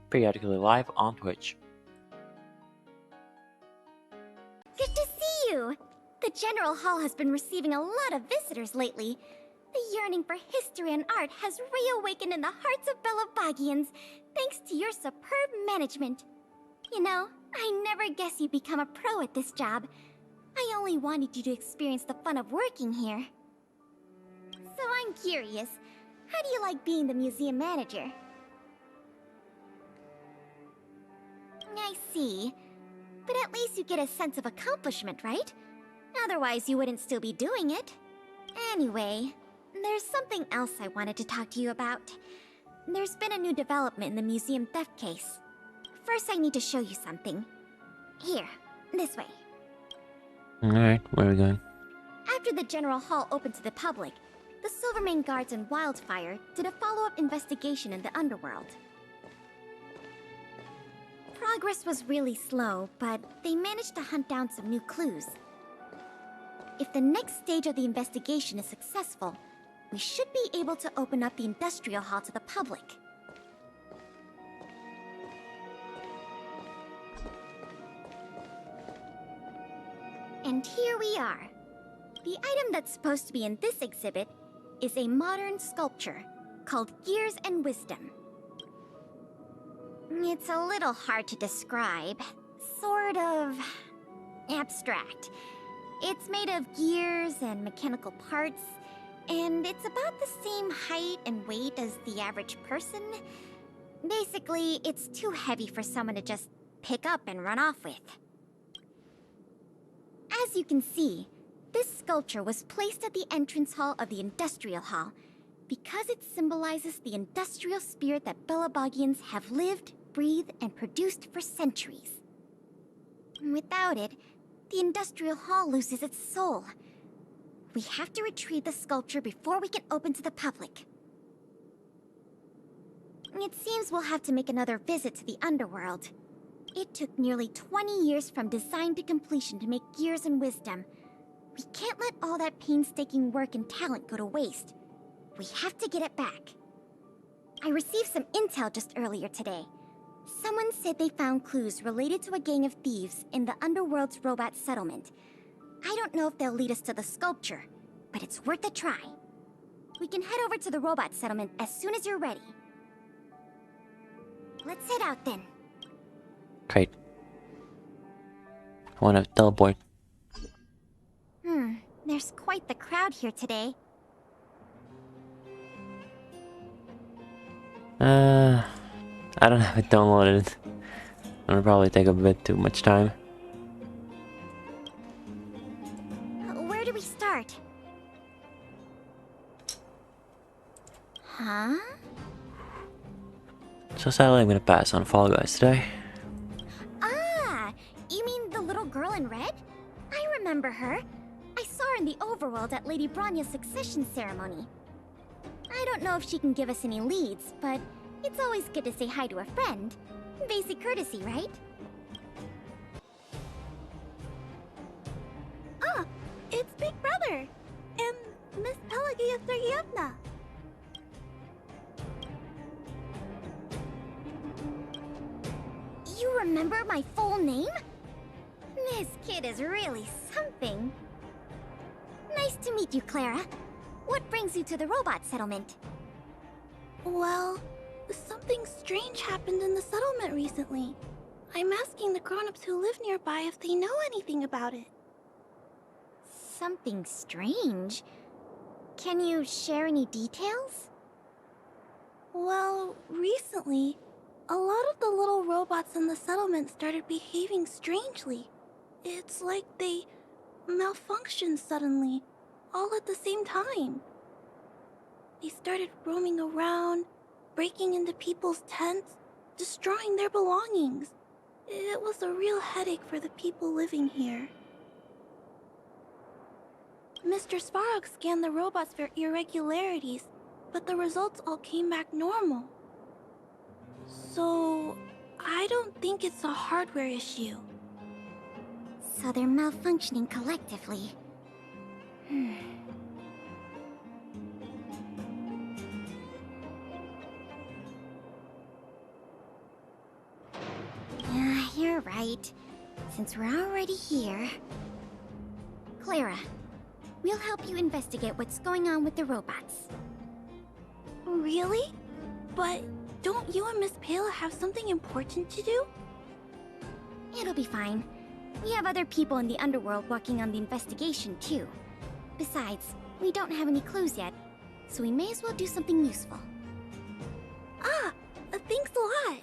periodically live on Twitch. Good to see you! The General Hall has been receiving a lot of visitors lately. The yearning for history and art has reawakened in the hearts of Belabagians, thanks to your superb management. You know, I never guessed you'd become a pro at this job. I only wanted you to experience the fun of working here. So I'm curious, how do you like being the museum manager? I see. But at least you get a sense of accomplishment, right? Otherwise, you wouldn't still be doing it. Anyway, there's something else I wanted to talk to you about. There's been a new development in the museum theft case. First, I need to show you something. Here, this way. Alright, where are we going? After the General Hall opened to the public, the Silvermane Guards and Wildfire did a follow-up investigation in the underworld. Progress was really slow, but they managed to hunt down some new clues. If the next stage of the investigation is successful, we should be able to open up the Industrial Hall to the public. And here we are. The item that's supposed to be in this exhibit is a modern sculpture called Gears and Wisdom. It's a little hard to describe. Sort of abstract. It's made of gears and mechanical parts, and it's about the same height and weight as the average person. Basically, it's too heavy for someone to just pick up and run off with. As you can see, this sculpture was placed at the entrance hall of the Industrial Hall because it symbolizes the industrial spirit that Belabagians have lived, breathed, and produced for centuries. Without it, the Industrial Hall loses its soul. We have to retrieve the sculpture before we can open to the public. It seems we'll have to make another visit to the underworld. It took nearly 20 years from design to completion to make Gears and Wisdom. We can't let all that painstaking work and talent go to waste. We have to get it back. I received some intel just earlier today. Someone said they found clues related to a gang of thieves in the underworld's robot settlement. I don't know if they'll lead us to the sculpture, but it's worth a try. We can head over to the robot settlement as soon as you're ready. Let's head out then. Great. I want to teleport. There's quite the crowd here today. I don't have it downloaded. It'll probably take a bit too much time. Where do we start? Huh? So sadly, I'm gonna pass on Fall Guys today. Ah! You mean the little girl in red? I remember her. I saw her in the overworld at Lady Bronya's succession ceremony. I don't know if she can give us any leads, but it's always good to say hi to a friend. Basic courtesy, right? Ah! It's Big Brother! And Miss Pelagia Sergeyevna! You remember my full name? This kid is really something. Nice to meet you, Clara. What brings you to the robot settlement? Well, something strange happened in the settlement recently. I'm asking the grown-ups who live nearby if they know anything about it. Something strange? Can you share any details? Well, recently, a lot of the little robots in the settlement started behaving strangely. It's like they malfunctioned suddenly, all at the same time. They started roaming around, breaking into people's tents, destroying their belongings. It was a real headache for the people living here. Mr. Svarog scanned the robots for irregularities, but the results all came back normal. So, I don't think it's a hardware issue. So they're malfunctioning collectively. Alright, since we're already here... Clara, we'll help you investigate what's going on with the robots. Really? But don't you and Miss Pela have something important to do? It'll be fine. We have other people in the underworld working on the investigation, too. Besides, we don't have any clues yet, so we may as well do something useful. Ah, thanks a lot.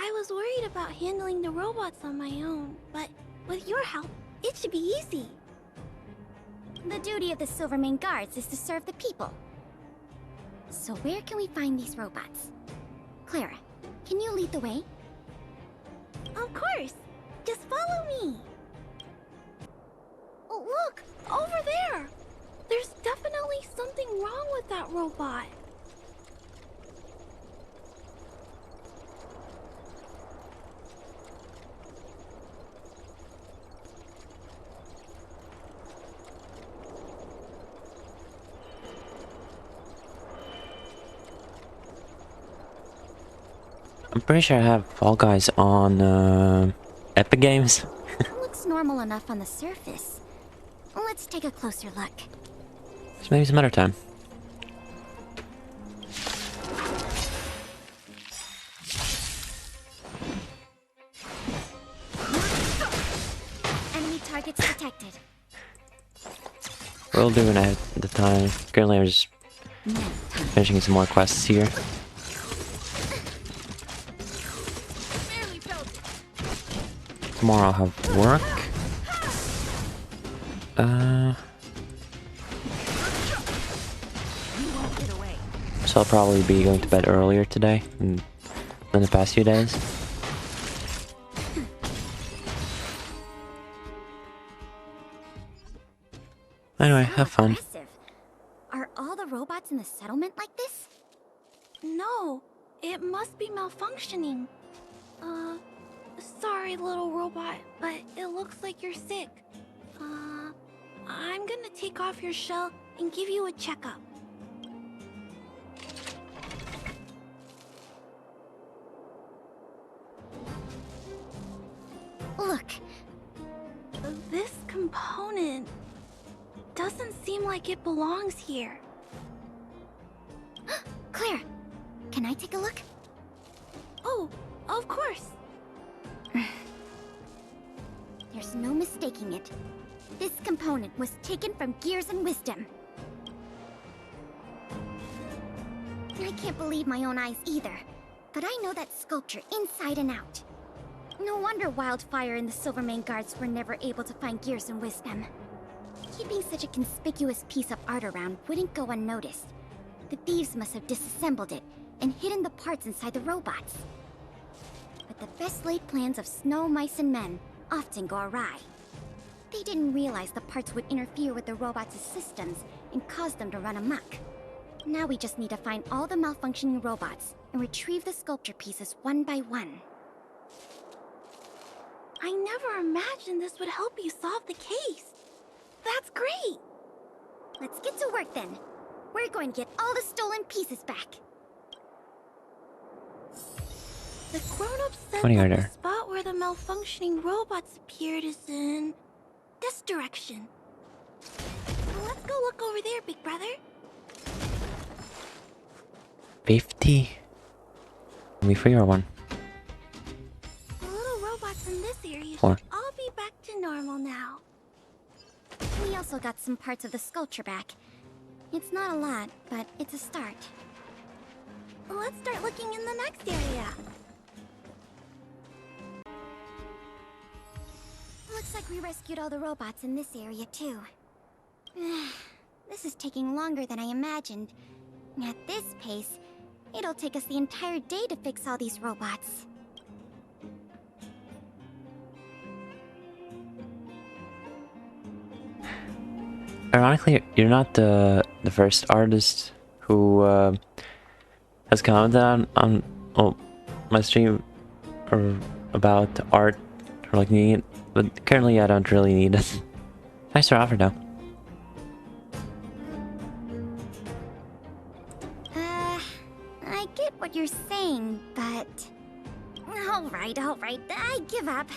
I was worried about handling the robots on my own, but with your help, it should be easy. The duty of the Silvermane Guards is to serve the people. So where can we find these robots? Clara, can you lead the way? Of course. Just follow me. Oh, look! Over there! There's definitely something wrong with that robot. I'm pretty sure I have Fall Guys on Epic Games. Looks normal enough on the surface. Let's take a closer look. So maybe some other time. Enemy targets detected. We'll do when I have the time. Currently I'm just finishing some more quests here. Tomorrow I'll have work. So I'll probably be going to bed earlier today than the past few days. Anyway, So have fun. aggressive. Are all the robots in the settlement like this? No, it must be malfunctioning. Sorry, little robot, but it looks like you're sick. I'm gonna take off your shell and give you a checkup. Look, This component doesn't seem like it belongs here. Claire, can I take a look? Oh, of course. There's no mistaking it. This component was taken from Gears and Wisdom. I can't believe my own eyes either, but I know that sculpture inside and out. No wonder Wildfire and the Silvermane Guards were never able to find Gears and Wisdom. Keeping such a conspicuous piece of art around wouldn't go unnoticed. The thieves must have disassembled it and hidden the parts inside the robots. But the best laid plans of snow, mice, and men often go awry. They didn't realize the parts would interfere with the robots' systems and cause them to run amok. Now we just need to find all the malfunctioning robots and retrieve the sculpture pieces one by one. I never imagined this would help you solve the case. That's great. Let's get to work then. We're going to get all the stolen pieces back. The grown-up said Funny that order. the spot where the malfunctioning robots appeared is in this direction. Well, let's go look over there, big brother. 50? Me free or one? The little robots in this area Four. should all be back to normal now. We also got some parts of the sculpture back. It's not a lot, but it's a start. Well, let's start looking in the next area. Looks like we rescued all the robots in this area, too. This is taking longer than I imagined. At this pace, it'll take us the entire day to fix all these robots. Ironically, you're not the first artist who has commented on my stream or about art or like needing it, but currently I don't really need it. Nice offer though. I get what you're saying, but Alright, I give up.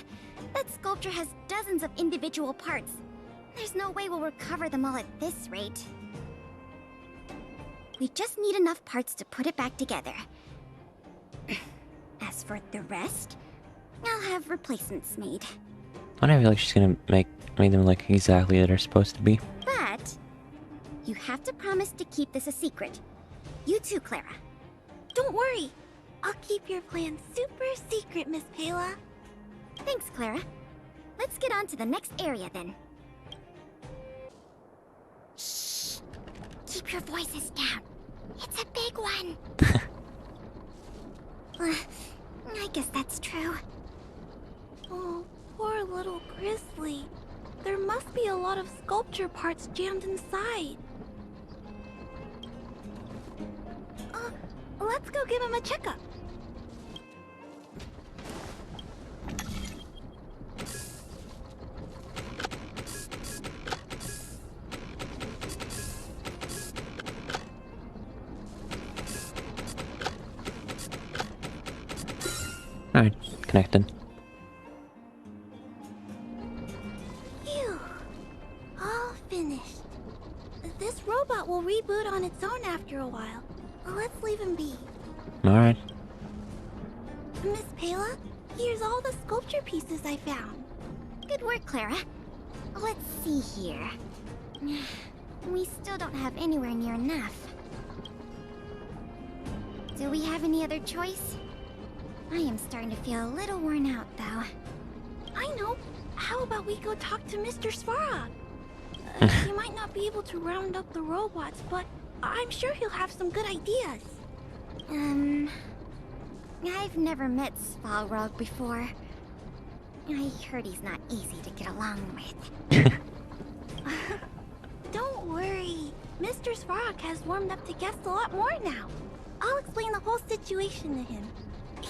That sculpture has dozens of individual parts. There's no way we'll recover them all at this rate. We just need enough parts to put it back together. As for the rest, I'll have replacements made. I don't feel like she's gonna make them like exactly that they're supposed to be. But you have to promise to keep this a secret. You too, Clara. Don't worry. I'll keep your plan super secret, Miss Pela. Thanks, Clara. Let's get on to the next area then. Shh! Keep your voices down. It's a big one. I guess that's true. Oh, poor little Grizzly. There must be a lot of sculpture parts jammed inside. Let's go give him a checkup. Alright, connected. Phew. All finished. This robot will reboot on its own after a while. Let's leave him be. Alright. Miss Pela, here's all the sculpture pieces I found. Good work, Clara. Let's see here. We still don't have anywhere near enough. Do we have any other choice? I am starting to feel a little worn out, though. I know. How about we go talk to Mr. Svarog? He might not be able to round up the robots, but I'm sure he'll have some good ideas. I've never met Svarog before. I heard he's not easy to get along with. Don't worry. Mr. Svarog has warmed up to guests a lot more now. I'll explain the whole situation to him.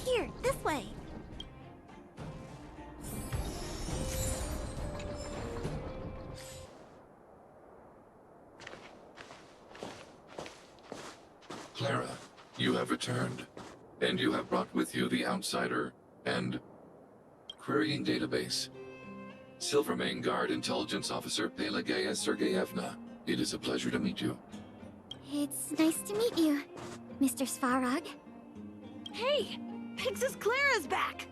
Here, this way. Clara, you have returned, and you have brought with you the Outsider and Querying Database. Silvermane Guard Intelligence Officer Pela Sergeyevna. It is a pleasure to meet you. It's nice to meet you, Mr. Svarog. Hey! Big Sis Clara's back!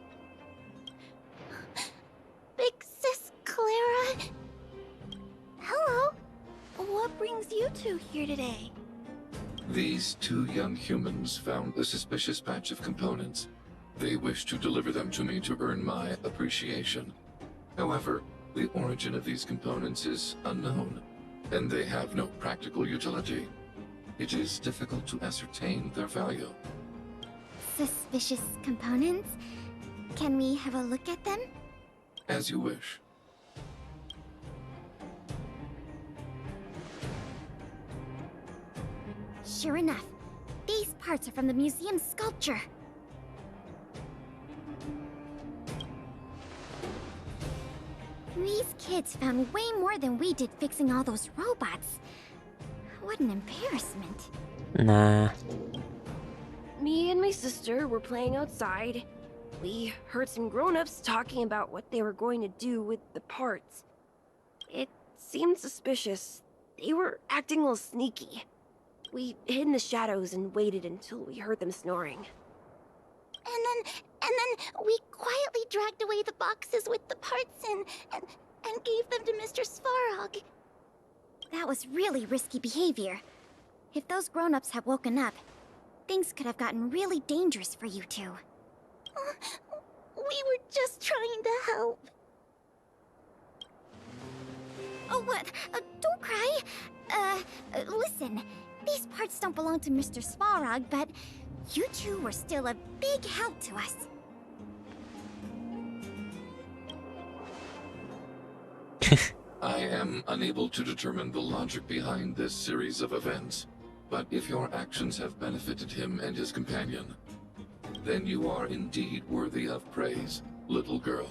Big Sis Clara. Hello. What brings you two here today? These two young humans found a suspicious patch of components. They wish to deliver them to me to earn my appreciation. However, the origin of these components is unknown, and they have no practical utility. It is difficult to ascertain their value. Suspicious components? Can we have a look at them? As you wish. Sure enough, these parts are from the museum's sculpture. These kids found way more than we did fixing all those robots. What an embarrassment. Nah. Me and my sister were playing outside. We heard some grown-ups talking about what they were going to do with the parts. It seemed suspicious. They were acting a little sneaky. We hid in the shadows and waited until we heard them snoring. And then we quietly dragged away the boxes with the parts in and gave them to Mr. Svarog. That was really risky behavior. If those grown-ups had woken up, things could have gotten really dangerous for you two. We were just trying to help. Oh, what? Don't cry. Listen. These parts don't belong to Mr. Svarog, but you two were still a big help to us. I am unable to determine the logic behind this series of events, but if your actions have benefited him and his companion, then you are indeed worthy of praise, little girl.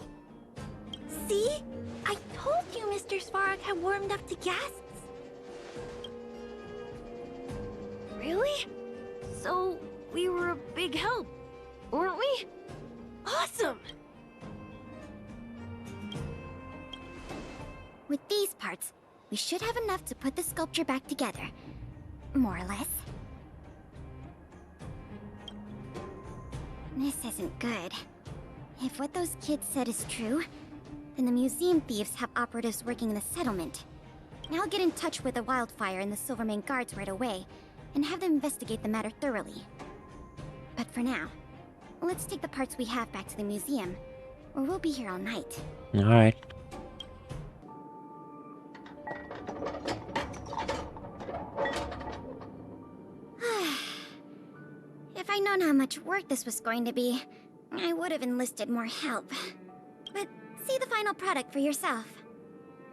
See? I told you Mr. Svarog had warmed up to guests. Really? So, we were a big help, weren't we? awesome! With these parts, we should have enough to put the sculpture back together. More or less. This isn't good. If what those kids said is true, then the museum thieves have operatives working in the settlement. I'll get in touch with the Wildfire and the Silvermane guards right away, and have them investigate the matter thoroughly. But for now, let's take the parts we have back to the museum, or we'll be here all night. Alright. If I'd known how much work this was going to be, I would have enlisted more help. But see the final product for yourself.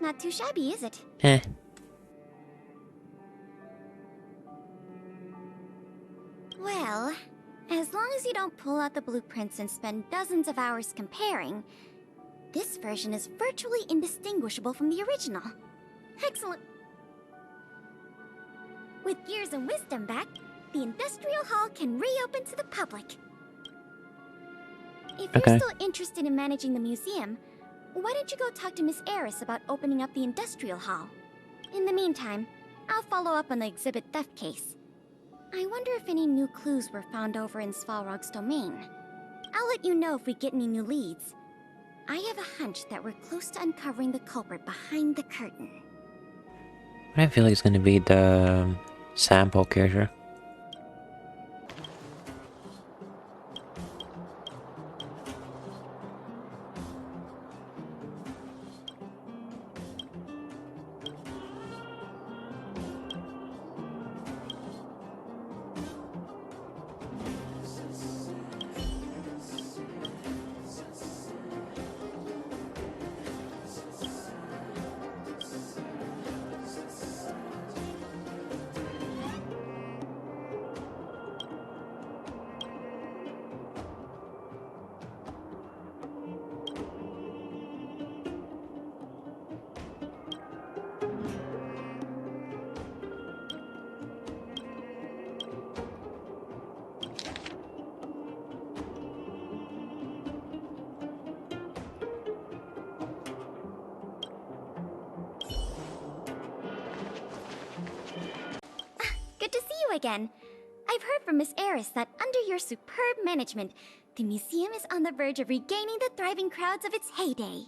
Not too shabby, is it? Eh. Well, as long as you don't pull out the blueprints and spend dozens of hours comparing, this version is virtually indistinguishable from the original. Excellent. With Gears and Wisdom back, the Industrial Hall can reopen to the public. If Okay. you're still interested in managing the museum, why don't you go talk to Miss Eris about opening up the Industrial Hall? In the meantime, I'll follow up on the exhibit theft case. I wonder if any new clues were found over in Svalrog's domain. I'll let you know if we get any new leads. I have a hunch that we're close to uncovering the culprit behind the curtain. I feel like it's gonna be the sample character. Good to see you again. I've heard from Miss Eris that under your superb management, the museum is on the verge of regaining the thriving crowds of its heyday.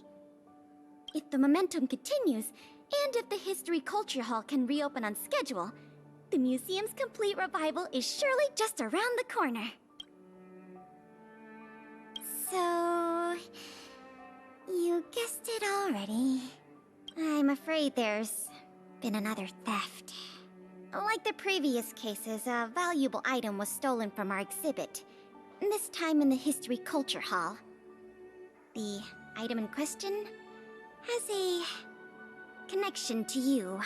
If the momentum continues, and if the History Culture Hall can reopen on schedule, the museum's complete revival is surely just around the corner. So... you guessed it already. I'm afraid there's been another theft. Like the previous cases, a valuable item was stolen from our exhibit. This time in the History Culture Hall. The item in question has a connection to you.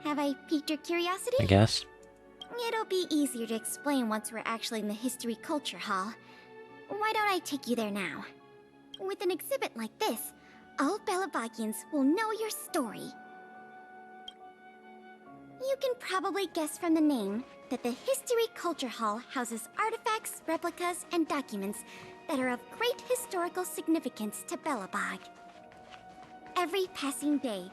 Have I piqued your curiosity? I guess. It'll be easier to explain once we're actually in the History Culture Hall. Why don't I take you there now? With an exhibit like this, all Belabagians will know your story. You can probably guess from the name that the History Culture Hall houses artifacts, replicas, and documents that are of great historical significance to Belobog. Every passing day,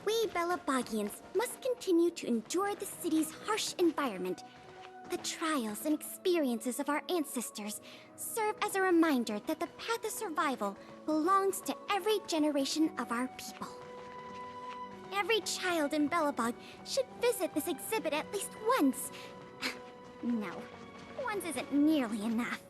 we Belabagians must continue to endure the city's harsh environment. The trials and experiences of our ancestors serve as a reminder that the path of survival belongs to every generation of our people. Every child in Belobog should visit this exhibit at least once. No, once isn't nearly enough.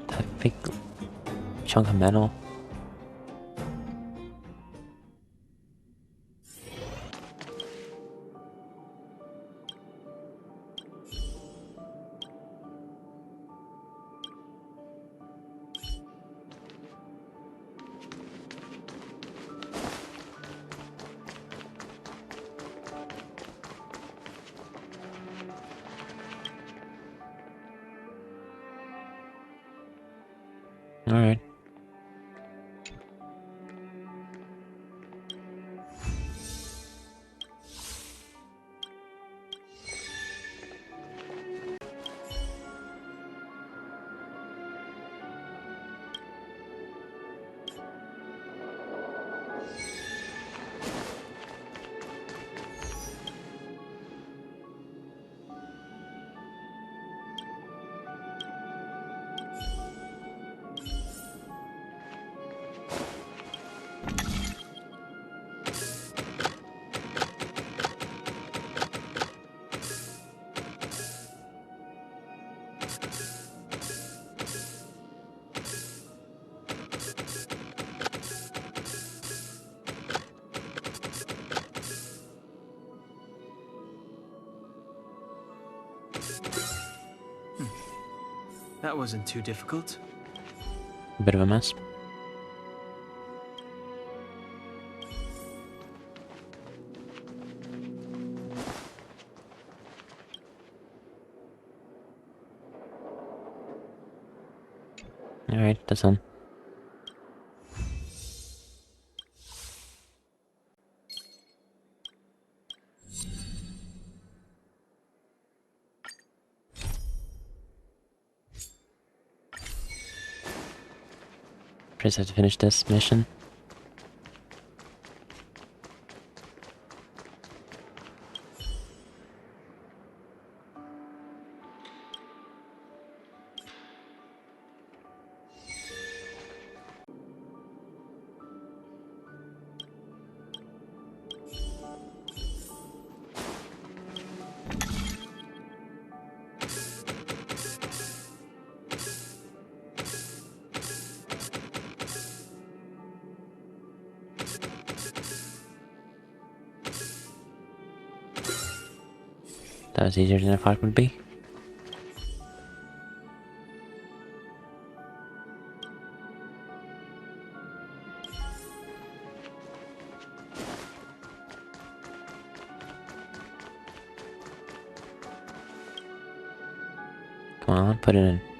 That big chunk of metal. Alright. That wasn't too difficult. A bit of a mess. Alright, that's on. Just have to finish this mission. That was easier than I thought it would be. Come on, put it in.